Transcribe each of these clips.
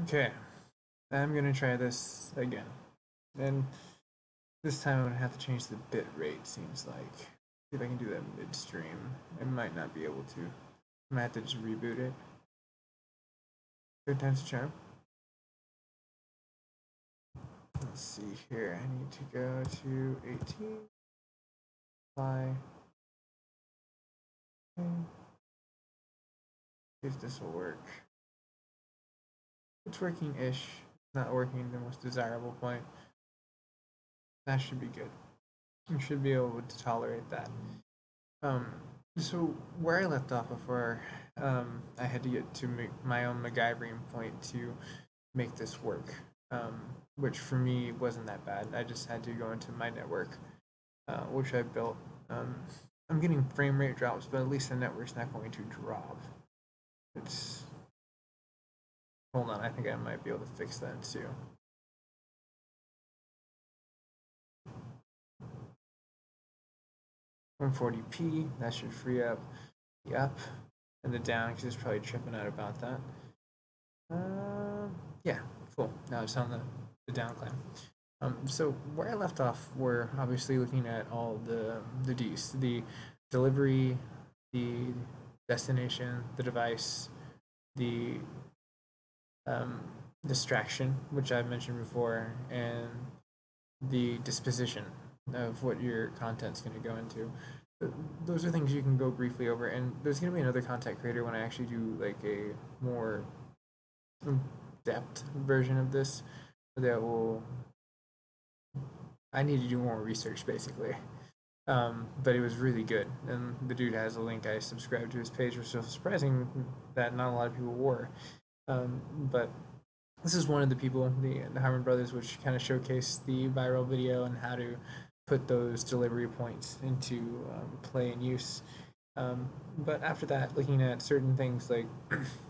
Okay, I'm gonna try this again. And this time I'm gonna have to change the bit rate, seems like. See if I can do that midstream. I might not be able to. I might have to just reboot it. Good times to charm. Let's see here. I need to go to 18. Apply. Okay. See if this will work. It's working-ish. Not working the most desirable point. That should be good. You should be able to tolerate that. Um, so where I left off before, I had to get to my own MacGyvering point to make this work, um, which for me wasn't that bad. I just had to go into my network, which I built. Um, I'm getting frame rate drops, but at least the network's not going to drop. It's hold on, I think I might be able to fix that too. 140p, that should free up the up and the down because it's probably tripping out about that. Yeah, cool. Now it's on the down clamp. So where I left off, we're obviously looking at all the D's, the delivery, the destination, the device, the um, distraction, which I've mentioned before, and the disposition of what your content's going to go into. Those are things you can go briefly over, and there's going to be another content creator when I actually do like a more depth version of this that will. I need to do more research basically. But it was really good, and the dude has a link. I subscribed to his page, which was surprising that not a lot of people were. But this is one of the people, the Harmon brothers, which kind of showcased the viral video and how to put those delivery points into play and use. But after that, looking at certain things like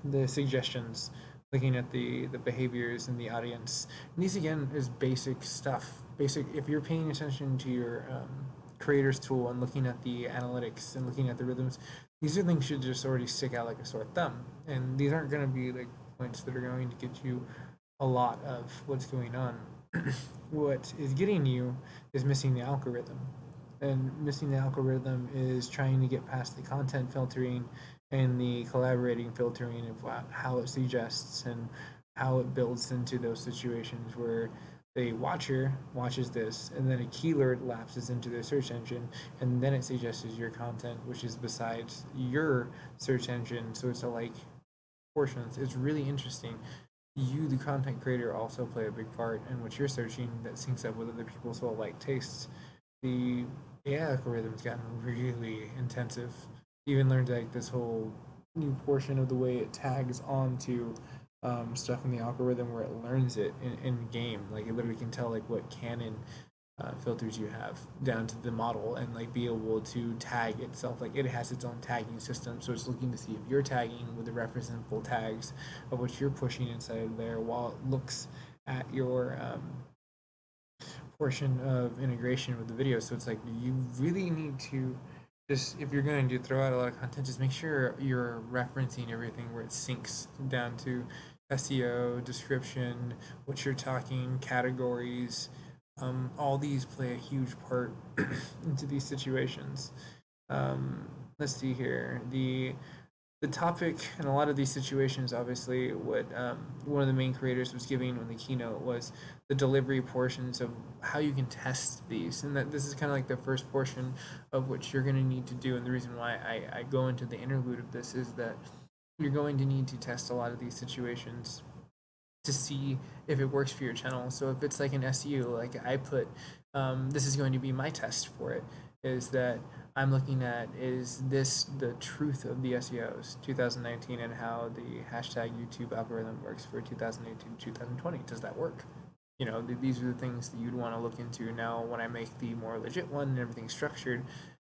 the suggestions, looking at the behaviors in the audience, and these again is basic stuff. Basic. If you're paying attention to your creators tool and looking at the analytics and looking at the rhythms, these are things should just already stick out like a sore thumb. And these aren't going to be like points that are going to get you a lot of what's going on. What is getting you is missing the algorithm. And missing the algorithm is trying to get past the content filtering and the collaborating filtering of how it suggests and how it builds into those situations where the watcher watches this and then a keyword lapses into their search engine and then it suggests your content, which is besides your search engine, so it's a like portions. It's really interesting. You, the content creator, also play a big part in what you're searching that syncs up with other people's well like tastes. The AI algorithm's gotten really intensive. Even learned like this whole new portion of the way it tags onto stuff in the algorithm where it learns it in game. Like it literally can tell like what canon filters you have down to the model and like be able to tag itself. Like it has its own tagging system, so it's looking to see if you're tagging with the referenceable tags of what you're pushing inside of there, while it looks at your portion of integration with the video. So it's like you really need to just, if you're going to throw out a lot of content, just make sure you're referencing everything where it syncs down to SEO, description, what you're talking, categories. All these play a huge part into these situations. Let's see here. The topic in a lot of these situations, obviously, what one of the main creators was giving on the keynote was the delivery portions of how you can test these, and that this is kind of like the first portion of what you're going to need to do. And the reason why I go into the interlude of this is that you're going to need to test a lot of these situations to see if it works for your channel. So if it's like an SEO, like I put, this is going to be my test for it, is that I'm looking at, is this the truth of the SEOs 2019 and how the hashtag YouTube algorithm works for 2018 to 2020? Does that work? You know, these are the things that you'd want to look into. Now, when I make the more legit one and everything's structured,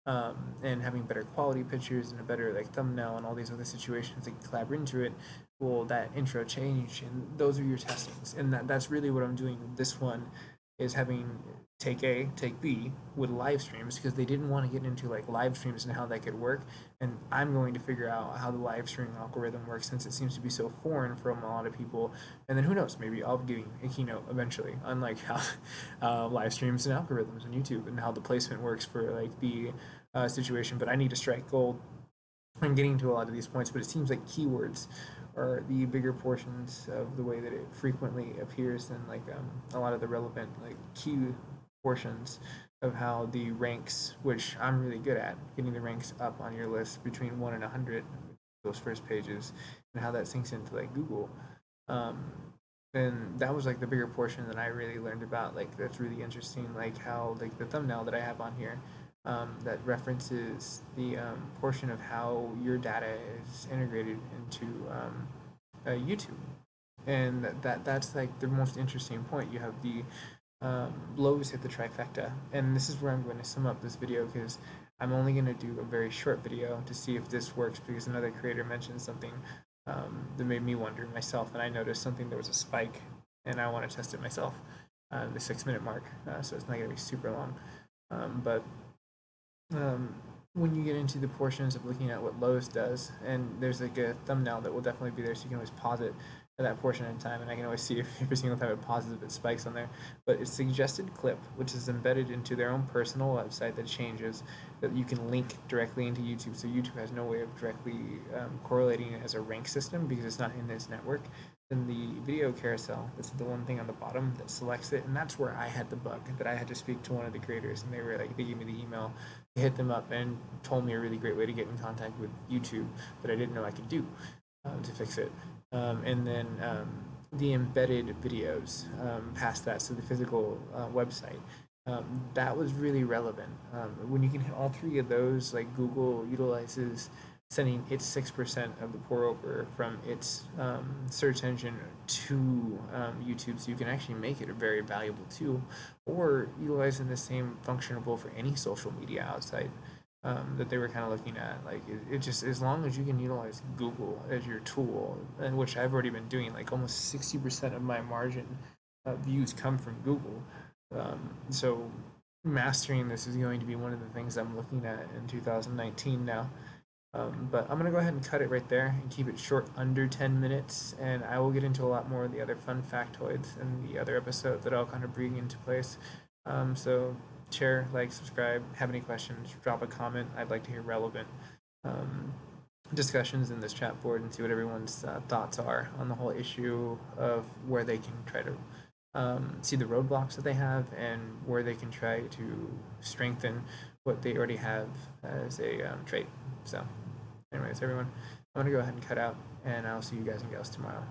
and having better quality pictures and a better like thumbnail and all these other situations that collaborate into it, will that intro change? And those are your testings, and that's really what I'm doing with this one. is having take B with live streams because they didn't want to get into like live streams and how that could work. And I'm going to figure out how the live streaming algorithm works since it seems to be so foreign from a lot of people. And then who knows, maybe I'll be giving a keynote eventually on like how live streams and algorithms on YouTube and how the placement works for like the situation. But I need to strike gold. I'm getting to a lot of these points, but it seems like keywords are the bigger portions of the way that it frequently appears in like a lot of the relevant like key portions of how the ranks, which I'm really good at, getting the ranks up on your list between 1 and 100, those first pages, and how that sinks into like Google. Um, and that was like the bigger portion that I really learned about. Like that's really interesting. Like how like the thumbnail that I have on here that references the portion of how your data is integrated into YouTube, and that's like the most interesting point. You have the Lowe's hit the trifecta, and this is where I'm going to sum up this video because I'm only going to do a very short video to see if this works because another creator mentioned something that made me wonder myself, and I noticed something there was a spike, and I want to test it myself. The 6 minute mark, so it's not going to be super long, but um, when you get into the portions of looking at what Lowe's does, and there's like a thumbnail that will definitely be there, so you can always pause it at that portion in time, and I can always see if every single time it pauses, if it spikes on there. But it's suggested clip, which is embedded into their own personal website that changes, that you can link directly into YouTube. So YouTube has no way of directly correlating it as a rank system because it's not in this network. Then the video carousel, that's the one thing on the bottom that selects it, and that's where I had the bug that I had to speak to one of the creators, and they were like, they gave me the email, they hit them up and told me a really great way to get in contact with YouTube that I didn't know I could do to fix it. And then the embedded videos past that, so the physical website. That was really relevant. When you can hit all three of those, like Google utilizes sending its 6% of the pour over from its search engine to YouTube, so you can actually make it a very valuable tool, or utilizing the same functionable for any social media outside that they were kind of looking at. Like it just, as long as you can utilize Google as your tool, and which I've already been doing, like almost 60% of my margin views come from Google. So mastering this is going to be one of the things I'm looking at in 2019 now. But I'm going to go ahead and cut it right there and keep it short, under 10 minutes, and I will get into a lot more of the other fun factoids in the other episode that I'll kind of bring into place. So share, like, subscribe, have any questions, drop a comment. I'd like to hear relevant discussions in this chat board and see what everyone's thoughts are on the whole issue of where they can try to see the roadblocks that they have and where they can try to strengthen what they already have as a trait. So anyways, everyone, I'm going to go ahead and cut out, and I'll see you guys and gals tomorrow.